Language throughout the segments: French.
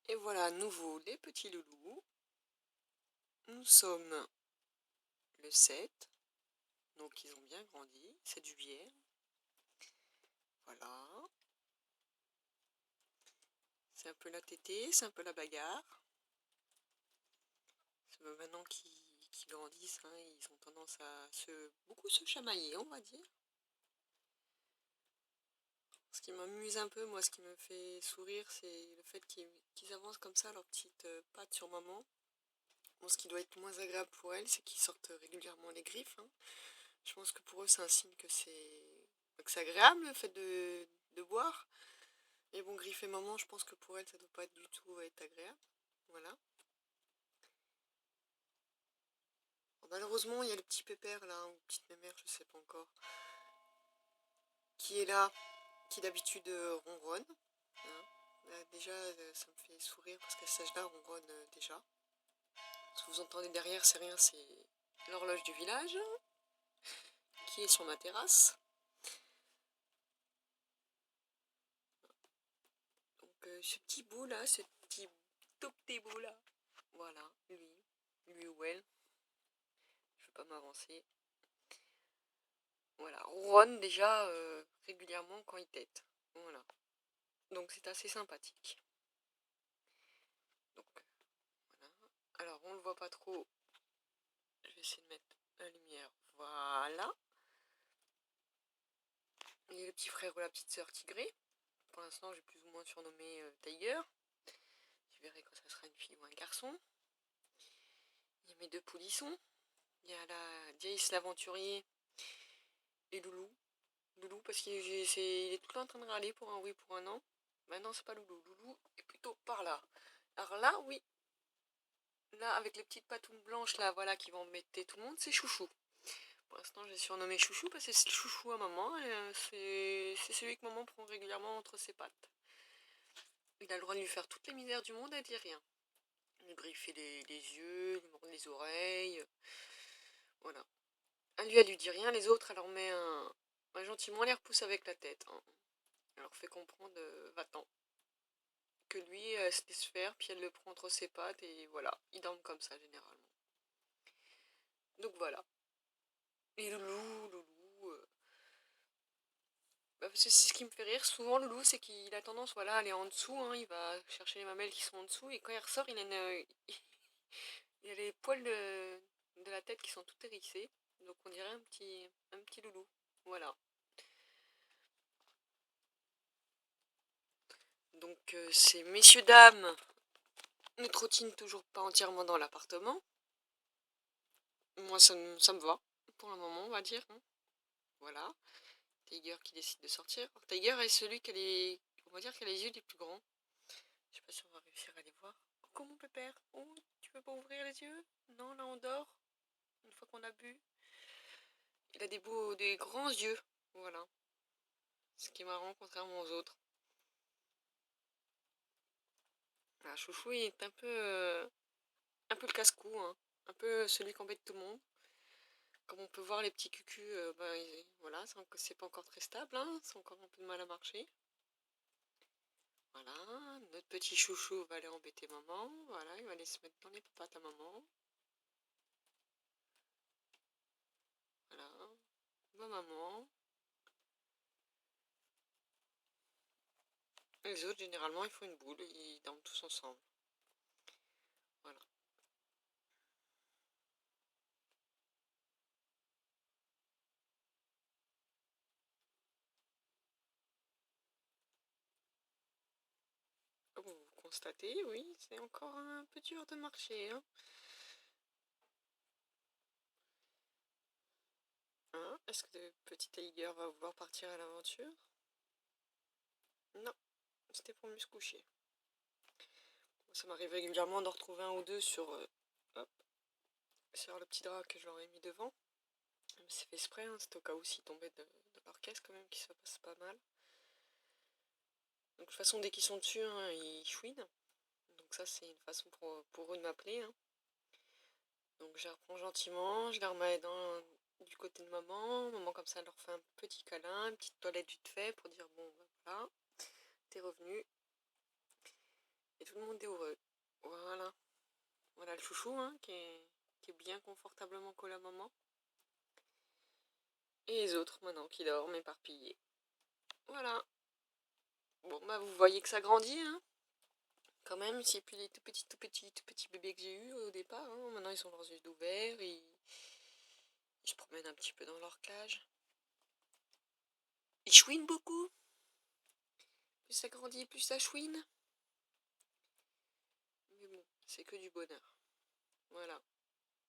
Et voilà à nouveau les petits loulous. Nous sommes le 7, donc ils ont bien grandi, 7 juillet. Voilà. C'est un peu la tétée, c'est un peu la bagarre. Maintenant qu'ils grandissent, hein, ils ont tendance à beaucoup se chamailler, on va dire. Ce qui m'amuse un peu, moi, ce qui me fait sourire, c'est le fait qu'ils avancent comme ça, leurs petites pattes sur maman. Bon, ce qui doit être moins agréable pour elles, c'est qu'ils sortent régulièrement les griffes, hein. Je pense que pour eux, c'est un signe que c'est agréable, le fait de boire. Et bon, griffer maman, je pense que pour elles, ça doit pas du tout être agréable. Voilà. Alors, malheureusement, il y a le petit pépère là, ou petite mémère, je sais pas encore, qui est là, qui d'habitude ronronne, hein. Là, déjà, ça me fait sourire parce qu'à cet âge-là, ronronne déjà. Ce que vous entendez derrière, c'est rien, c'est l'horloge du village qui est sur ma terrasse. Donc ce petit bout là, ce petit tout petit bout là, voilà, lui ou elle, je vais pas m'avancer. Voilà, ronronne déjà régulièrement quand il tète. Voilà. Donc c'est assez sympathique. Donc voilà. Alors on le voit pas trop. Je vais essayer de mettre la lumière. Voilà. Il y a le petit frère ou la petite sœur Tigré. Pour l'instant j'ai plus ou moins surnommé Tiger. Je verrai quand ça sera une fille ou un garçon. Il y a mes deux poulissons. Il y a la Jace l'aventurier et Loulou. Loulou parce qu'il est tout le temps en train de râler pour un oui pour un non. Maintenant c'est pas Loulou. Loulou est plutôt par là. Alors là oui. Là avec les petites patounes blanches là voilà qui vont embêter tout le monde, c'est Chouchou. Pour l'instant j'ai surnommé Chouchou parce que c'est le chouchou à maman et c'est celui que maman prend régulièrement entre ses pattes. Il a le droit de lui faire toutes les misères du monde, elle dit rien. Lui griffer les yeux, lui mordre les oreilles. Voilà. Elle lui dit rien, les autres elle leur met gentiment, elle les repousse avec la tête, hein. Elle leur fait comprendre va-t'en. Que lui se laisse faire, puis elle le prend entre ses pattes et voilà, ils dorment comme ça généralement. Donc voilà. Et Loulou, c'est ce qui me fait rire souvent Loulou, c'est qu'il a tendance voilà, à aller en dessous, hein, il va chercher les mamelles qui sont en dessous et quand il ressort il a les poils de la tête qui sont tout hérissés, donc on dirait un petit loulou. Voilà. Donc ces messieurs dames ne trottinent toujours pas entièrement dans l'appartement. Moi ça me va, pour le moment on va dire, hein. Voilà. Tiger qui décide de sortir. Alors, Tiger est celui on va dire qui a les yeux les plus grands. Je sais pas si on va réussir à les voir. Coucou mon pépère. Oh, tu veux pas ouvrir les yeux? Non, là on dort. Une fois qu'on a bu. Il a des grands yeux. Voilà. Ce qui est marrant contrairement aux autres. Ah, Chouchou il est un peu le casse-cou, hein. Un peu celui qui embête tout le monde. Comme on peut voir les petits cucus, voilà, c'est pas encore très stable, hein. C'est encore un peu de mal à marcher. Voilà, notre petit chouchou va aller embêter maman. Voilà, il va aller se mettre dans les pattes à maman. Voilà, maman. Les autres, généralement, ils font une boule et ils dorment tous ensemble. Voilà. Comme vous constatez, oui, c'est encore un peu dur de marcher, hein. Hein? Est-ce que le petit Tiger va vouloir partir à l'aventure? Non, c'était pour mieux se coucher. Ça m'arrive régulièrement d'en retrouver un ou deux sur le petit drap que je leur ai mis devant. C'est fait exprès, hein, c'est au cas où s'ils tombaient de leur caisse quand même, qui se passe pas mal. Donc de toute façon, dès qu'ils sont dessus, hein, ils chouinent. Donc ça, c'est une façon pour eux de m'appeler, hein. Donc je les reprends gentiment, je les remets du côté de maman. Maman, comme ça, elle leur fait un petit câlin, une petite toilette vite fait pour dire bon, ben voilà, t'es revenu. Et tout tout le monde est heureux. Voilà. Voilà le chouchou hein, qui est bien confortablement collé à maman. Et les autres maintenant qui dorment éparpillés. Voilà. Bon bah vous voyez que ça grandit hein. Quand même, c'est plus les tout petits bébés que j'ai eu au départ. Hein. Maintenant ils sont dans les yeux ouverts, ils se promènent un petit peu dans leur cage. Ils chouinent beaucoup. Plus ça grandit, plus ça chouine. Mais bon, c'est que du bonheur. Voilà,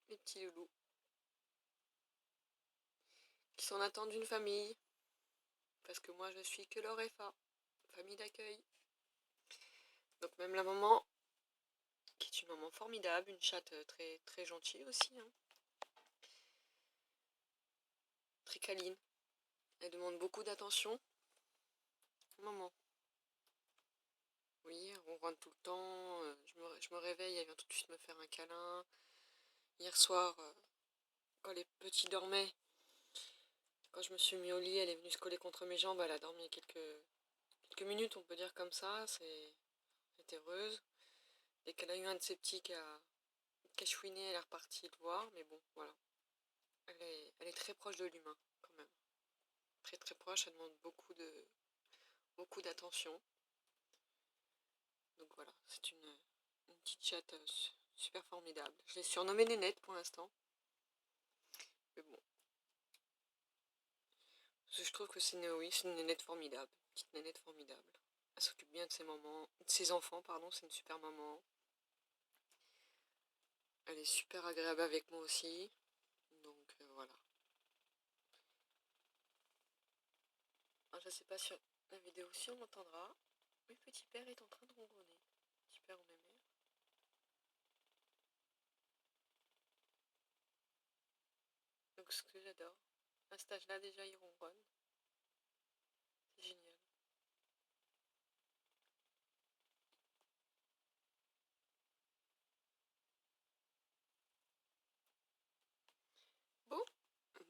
les petits loulous. Qui s'en attendent d'une famille. Parce que moi je suis que leur FA. Famille d'accueil. Donc même la maman, qui est une maman formidable, une chatte très, très gentille aussi. Hein. Très câline. Elle demande beaucoup d'attention. Maman. Oui, elle ronronne tout le temps. Je me réveille, elle vient tout de suite me faire un câlin. Hier soir, quand les petits dormaient, quand je me suis mis au lit, elle est venue se coller contre mes jambes. Elle a dormi quelques minutes, on peut dire comme ça. Elle est heureuse. Dès qu'elle a eu un de ses petits qui a chouiné, elle est repartie le voir. Mais bon, voilà. Elle est très proche de l'humain, quand même. Très très proche, elle demande beaucoup d'attention. Donc voilà, c'est une petite chatte super formidable. Je l'ai surnommée Nénette pour l'instant. Mais bon. Parce que je trouve que c'est une nénette formidable. Une petite nénette formidable. Elle s'occupe bien de ses enfants, pardon, c'est une super maman. Elle est super agréable avec moi aussi. Donc voilà. Alors, je sais pas sur la vidéo si on l'entendra. Oui, petit père est en train de ronronner. Petit père ou ma mère. Donc ce que j'adore. À cet âge-là déjà il ronronne. C'est génial. Bon,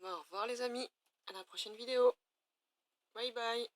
bah, au revoir les amis. À la prochaine vidéo. Bye bye.